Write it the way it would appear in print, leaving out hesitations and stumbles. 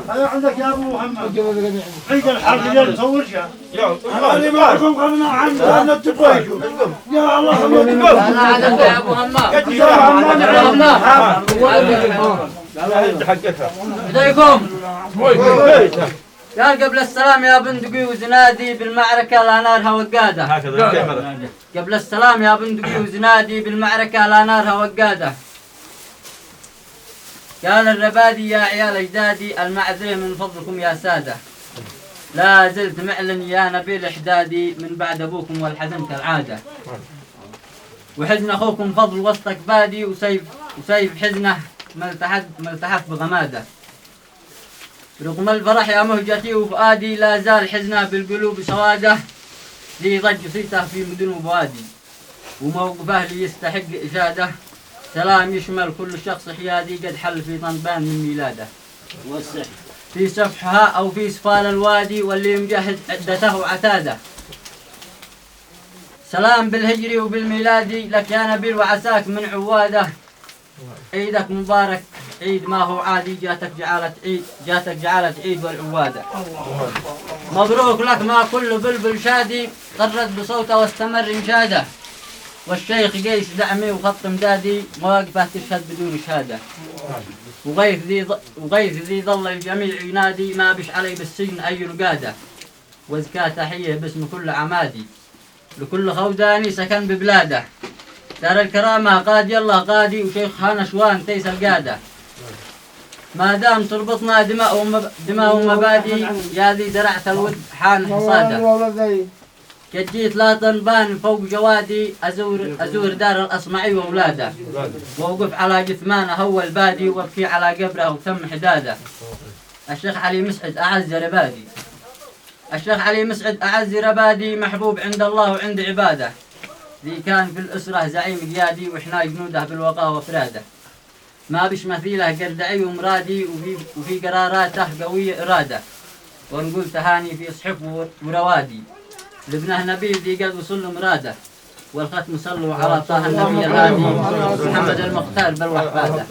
هذا عندك يا ابو محمد عيد الحرب اللي نصور شيء انا معكم قبلنا عن التفايشوا يا الله خليكم انا عدد يا ابو همام حقتها بدايكم قال قبل السلام يا بندقي وزنادي بالمعركة لا نارها وقادة. قبل السلام يا بندقي وزنادي بالمعركة لا نارها وقادة. قال الربادي يا عيال اجدادي المعذرة من فضلكم يا سادة. لا زلت معلن يا نبيل احدادي من بعد ابوكم والحزن كالعادة. وحزن اخوكم فضل وسطك بادي وسيف حزنه ملتحف بغماده. رغم الفرح يا مهجتي وفؤادي لا زال حزنه بالقلوب سواده. لي ضج صيته في مدن وبوادي وموقفه لي يستحق إشادة. سلام يشمل كل شخص حيادي قد حل في طنبان من ميلاده. في سفحها أو في سفال الوادي واللي مجهز عدته وعتاده. سلام بالهجري وبالميلادي لك يا نبيل وعساك من عواده. عيدك مبارك عيد ما هو عادي جاتك جعالة عيد والعوادة. مبروك لك ما كل بلبل شادي طرت بصوته واستمر انشاده. والشيخ قيس دعمي وخط مدادي مواقفه تشهد بدون شهاده. وغيث ذي ظل الجميع ينادي ما بش علي بالسجن اي رقاده. وزكاة تحيه باسم كل عمادي لكل خوداني سكن ببلاده. دار الكرامة قاد يلا قادي وشيخها نشوان تيس القادة. ما دام تربطنا دماء ومبادي يا ذي درعت الود حان حصاده. قد جيت لا طنبان فوق جوادي أزور دار الأصمعي وأولاده. وأوقف على جثمانه هو البادي وابكي على قبره وتم حداده. الشيخ علي مسعد أعز ربادي. الشيخ علي مسعد أعز ربادي محبوب عند الله وعند عباده. ذي كان في الأسرة زعيم قيادي وإحنا جنوده بالوقاه وفراده. ما بش مثيله قردعي ومرادي وفي قراراته قوية إرادة. ونقول تهاني في صحف وروادي لابنه نبيل ذي قد وصل مراده. والختم صلوا على طه النبي الهادي محمد المختار بل وحفاده.